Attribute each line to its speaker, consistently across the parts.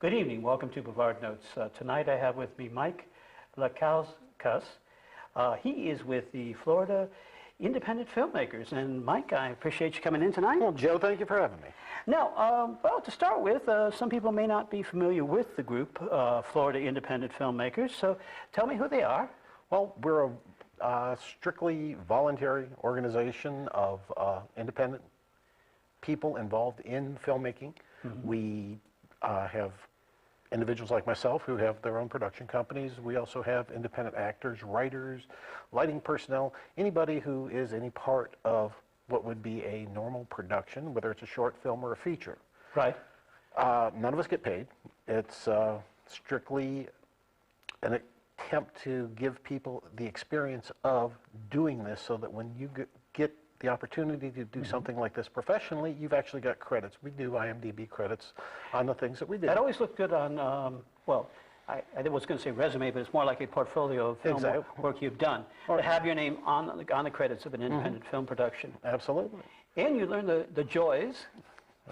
Speaker 1: Good evening. Welcome to Brevard Notes. Tonight I have with me Mike Leikauskas. He is with the Florida Independent Filmmakers. And Mike, I appreciate you coming in tonight.
Speaker 2: Well, Joe, thank you for having me.
Speaker 1: Now, well, to start with, some people may not be familiar with the group, Florida Independent Filmmakers. So tell me who they are.
Speaker 2: Well, we're a strictly voluntary organization of independent people involved in filmmaking. Mm-hmm. We have individuals like myself who have their own production companies. We also have independent actors, writers, lighting personnel, anybody who is any part of what would be a normal production, whether it's a short film or a feature.
Speaker 1: Right.
Speaker 2: None of us get paid. It's strictly an attempt to give people the experience of doing this so that when you get the opportunity to do something like this professionally, you've actually got credits. We do IMDb credits on the things that we do.
Speaker 1: That always looked good on, well, I was going to say resume, but it's more like a portfolio of film work you've done. To have your name on the credits of an independent film production.
Speaker 2: Absolutely.
Speaker 1: And you learn the joys.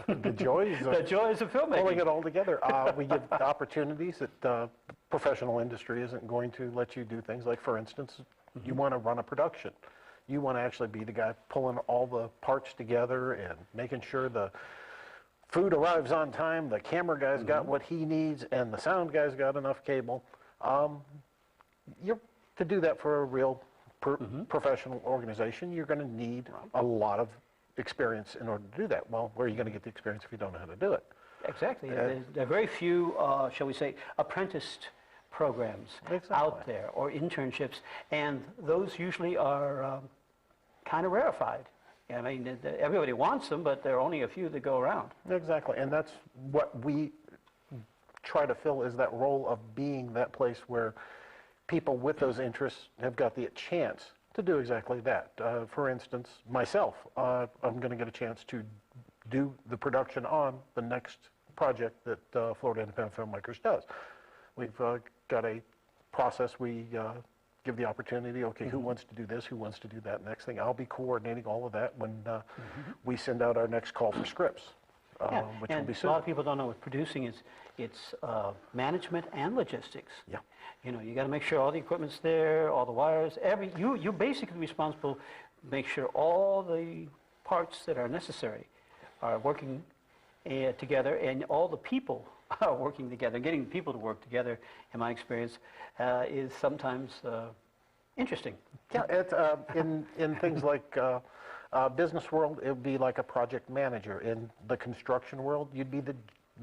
Speaker 2: The joys
Speaker 1: the joys of filmmaking.
Speaker 2: Pulling it all together. We give opportunities that the professional industry isn't going to let you do things like, for instance, you want to run a production. You want to actually be the guy pulling all the parts together and making sure the food arrives on time, the camera guy's got what he needs, and the sound guy's got enough cable. To do that for a real professional organization, you're going to need a lot of experience in order to do that. Well, where are you going to get the experience if you don't know how to do it?
Speaker 1: Exactly. There are very few, shall we say, apprenticed programs out there, or internships, and those usually are kind of rarefied. I mean, everybody wants them, but there are only a few that go around.
Speaker 2: Exactly, and that's what we try to fill, is that role of being that place where people with those interests have got the chance to do exactly that. For instance, myself, I'm going to get a chance to do the production on the next project that Florida Independent Filmmakers does. We've got a process. We give the opportunity, okay, who wants to do this, who wants to do that next thing. I'll be coordinating all of that when we send out our next call for scripts, which will be soon.
Speaker 1: A lot of people don't know what producing is. It's management and logistics.
Speaker 2: Yeah.
Speaker 1: You know, you got to make sure all the equipment's there, all the wires, you're basically responsible to make sure all the parts that are necessary are working together, and all the people are working together. Getting people to work together, in my experience, is sometimes interesting.
Speaker 2: Yeah, it's, in things like business world, it would be like a project manager. In the construction world, you'd be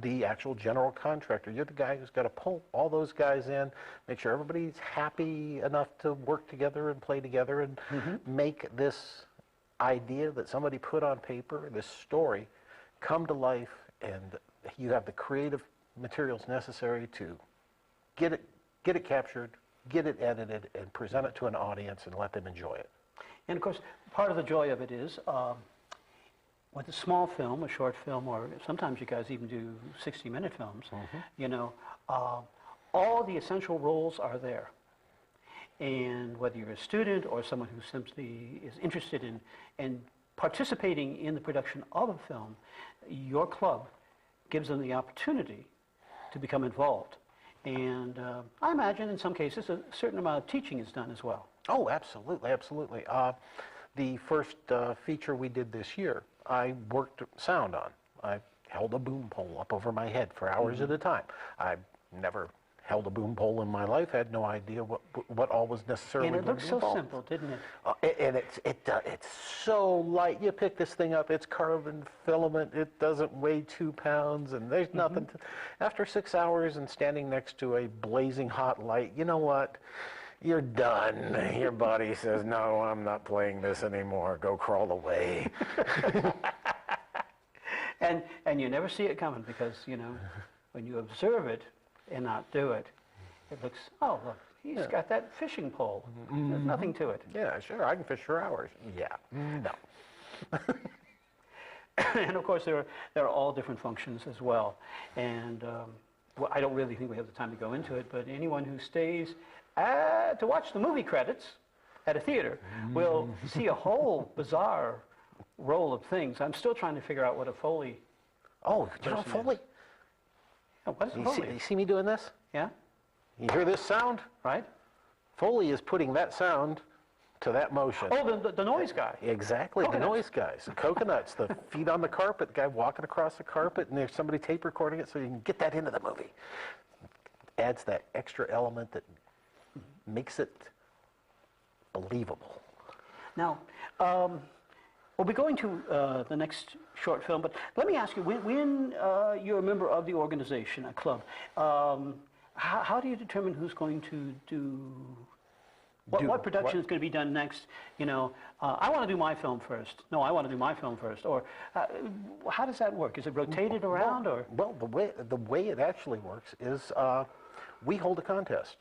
Speaker 2: the actual general contractor. You're the guy who's got to pull all those guys in, make sure everybody's happy enough to work together and play together and make this idea that somebody put on paper, this story, come to life, and you have the creative materials necessary to get it captured, get it edited, and present it to an audience and let them enjoy it.
Speaker 1: And of course, part of the joy of it is with a small film, a short film, or sometimes you guys even do 60-minute films, you know, all the essential roles are there. And whether you're a student or someone who simply is interested in participating in the production of a film, your club gives them the opportunity to become involved. And I imagine in some cases a certain amount of teaching is done as well.
Speaker 2: Oh, absolutely, absolutely. The first feature we did this year, I worked sound on. I held a boom pole up over my head for hours at a time. I never held a boom pole in my life, had no idea what all was necessarily
Speaker 1: involved. And it looked so simple, didn't it?
Speaker 2: And it's so light. You pick this thing up, it's carbon filament, it doesn't weigh 2 pounds, and there's nothing to, after 6 hours and standing next to a blazing hot light, you know what? You're done. Your body says, no, I'm not playing this anymore. Go crawl away.
Speaker 1: And you never see it coming, because, you know, when you observe it and not do it, it looks, oh, look, he's got that fishing pole. There's nothing to it.
Speaker 2: Yeah, sure, I can fish for hours. Yeah, no.
Speaker 1: And of course, there are all different functions as well. And well, I don't really think we have the time to go into it, but anyone who stays to watch the movie credits at a theater will see a whole bizarre roll of things. I'm still trying to figure out what a Foley.
Speaker 2: Oh, you know Foley?
Speaker 1: Oh, what is Foley?
Speaker 2: You see me doing this?
Speaker 1: Yeah,
Speaker 2: You hear this sound?
Speaker 1: right?
Speaker 2: Foley is putting that sound to that motion.
Speaker 1: Oh, the noise guy.
Speaker 2: Exactly,
Speaker 1: Coconuts.
Speaker 2: the noise guys. The coconuts, the feet on the carpet, the guy walking across the carpet, and there's somebody tape recording it so you can get that into the movie. Adds that extra element that makes it believable.
Speaker 1: Now, we'll be going to the next short film, but let me ask you, when you're a member of the organization, a club, how do you determine who's going to do, what production is going to be done next? You know, I want to do my film first. No, I want to do my film first. Or how does that work? Is it rotated around?
Speaker 2: Well, the way it actually works is we hold a contest.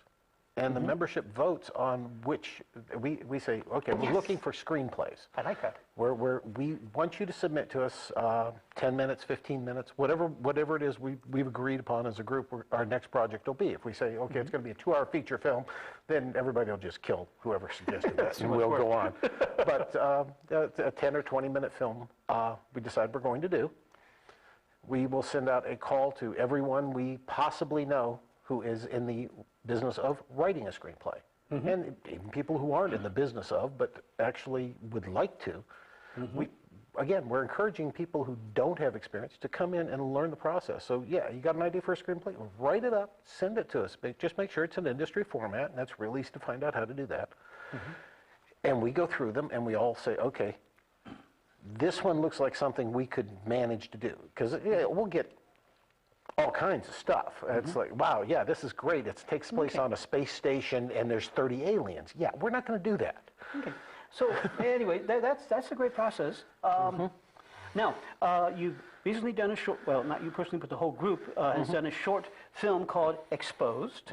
Speaker 2: And the membership votes on which, we say, okay, we're looking for screenplays.
Speaker 1: I like that.
Speaker 2: We want you to submit to us 10 minutes, 15 minutes, whatever it is we've agreed upon as a group, our next project will be. If we say, okay, it's going to be a 2-hour feature film, then everybody will just kill whoever suggested that, and we'll go on. But a 10 or 20-minute film we decide we're going to do. We will send out a call to everyone we possibly know who is in the business of writing a screenplay. And even people who aren't in the business of, but actually would like to. We're encouraging people who don't have experience to come in and learn the process. So yeah, you got an idea for a screenplay? Write it up, send it to us. Just make sure it's an industry format, and that's real easy to find out how to do that. And we go through them, and we all say, okay, this one looks like something we could manage to do. Because we'll get all kinds of stuff. It's like, wow, yeah, this is great. It takes place on a space station and there's 30 aliens. Yeah, we're not going to do that.
Speaker 1: Okay. So anyway, that's a great process. Now, you've recently done a short, well, not you personally, but the whole group has done a short film called Exposed.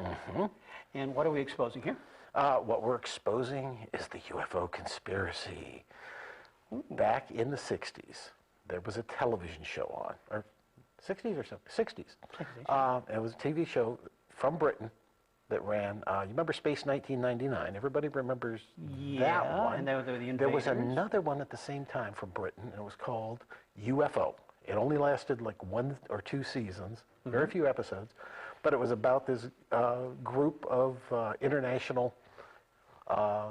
Speaker 1: And what are we exposing here?
Speaker 2: What we're exposing is the UFO conspiracy. Back in the 60s, there was a television show on, or 60s or something? 60s. It was a TV show from Britain that ran, you remember Space 1999? Everybody remembers that one.
Speaker 1: And there were the invaders.
Speaker 2: There was another one at the same time from Britain, and it was called UFO. It only lasted like 1 or 2 seasons, very few episodes, but it was about this group of international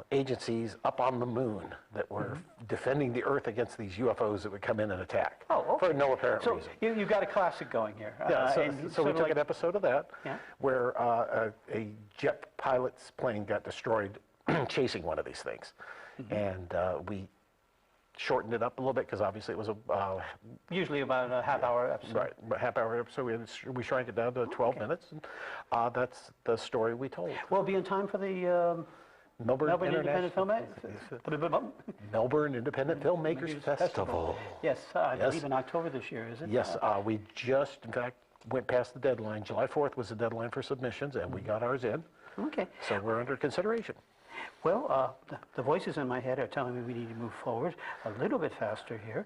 Speaker 2: agencies up on the moon that were defending the Earth against these UFOs that would come in and attack for no apparent reason.
Speaker 1: So you've got a classic going here.
Speaker 2: Yeah, so we took an episode of that where a jet pilot's plane got destroyed chasing one of these things. And we shortened it up a little bit because obviously it was a...
Speaker 1: usually about a half-hour episode.
Speaker 2: Right, a half-hour episode. We shrank it down to 12 minutes, and that's the story we told.
Speaker 1: Will it be in time for the... Melbourne Independent Filmmakers?
Speaker 2: Melbourne Independent Filmmakers Festival.
Speaker 1: Yes, I believe in October this year, is it?
Speaker 2: Yes, we just, in fact, went past the deadline. July 4th was the deadline for submissions, and we got ours in.
Speaker 1: Okay.
Speaker 2: So we're under consideration.
Speaker 1: Well, the voices in my head are telling me we need to move forward a little bit faster here.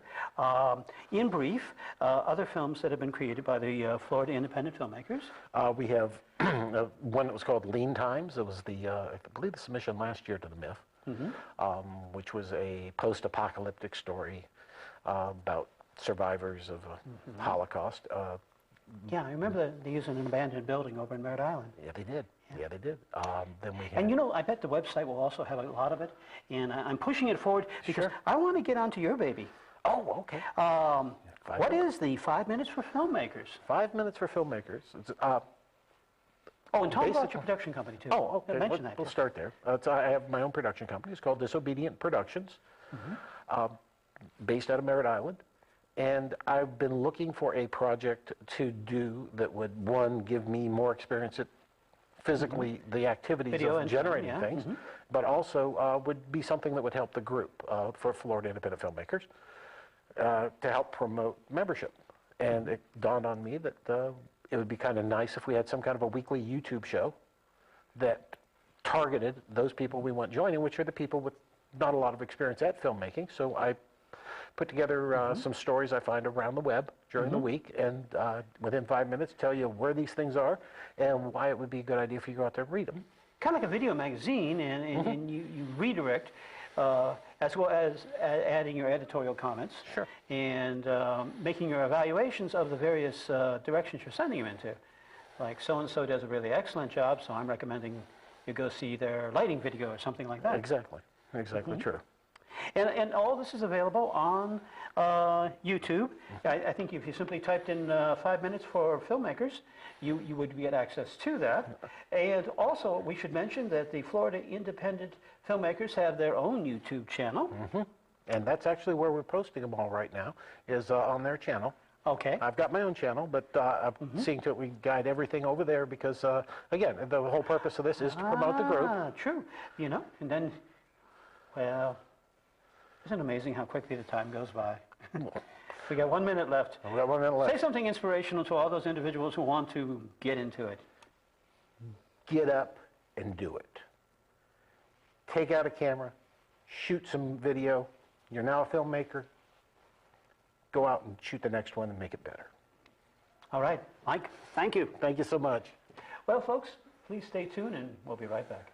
Speaker 1: In brief, other films that have been created by the Florida Independent Filmmakers.
Speaker 2: We have one that was called Lean Times. It was I believe the submission last year to the MIF, which was a post-apocalyptic story about survivors of a Holocaust.
Speaker 1: Yeah, I remember they used an abandoned building over in Merritt Island.
Speaker 2: Yeah, they did. Yeah, they did. Then we had...
Speaker 1: And you know, I bet the website will also have a lot of it. And I'm pushing it forward because I want to get onto your baby.
Speaker 2: Oh, okay.
Speaker 1: What is the 5 Minutes for Filmmakers?
Speaker 2: 5 Minutes for Filmmakers.
Speaker 1: And talk about your production company, too.
Speaker 2: Oh, okay. We'll start there. I have my own production company. It's called Disobedient Productions, based out of Merritt Island. And I've been looking for a project to do that would, one, give me more experience at physically the activities of generating things, but also would be something that would help the group for Florida Independent Filmmakers to help promote membership. And it dawned on me that it would be kind of nice if we had some kind of a weekly YouTube show that targeted those people we want joining, which are the people with not a lot of experience at filmmaking. So I put together some stories I find around the web during the week, and within 5 minutes tell you where these things are and why it would be a good idea for you to go out there and read them.
Speaker 1: Kind of like a video magazine, and you redirect as well as adding your editorial comments and making your evaluations of the various directions you're sending them into. like so-and-so does a really excellent job, so I'm recommending you go see their lighting video or something like that.
Speaker 2: Exactly. Exactly true.
Speaker 1: And all this is available on YouTube. I think if you simply typed in 5 Minutes for Filmmakers, you would get access to that. And also, we should mention that the Florida Independent Filmmakers have their own YouTube channel.
Speaker 2: And that's actually where we're posting them all right now, is on their channel.
Speaker 1: Okay.
Speaker 2: I've got my own channel, but I'm seeing to it we guide everything over there because, again, the whole purpose of this is to promote the group.
Speaker 1: True. You know, and then, well, isn't it amazing how quickly the time goes by? We got 1 minute left.
Speaker 2: We've got 1 minute left.
Speaker 1: Say something inspirational to all those individuals who want to get into it.
Speaker 2: Get up and do it. Take out a camera, shoot some video. You're now a filmmaker. Go out and shoot the next one and make it better.
Speaker 1: All right, Mike, thank you.
Speaker 2: Thank you so much.
Speaker 1: Well, folks, please stay tuned and we'll be right back.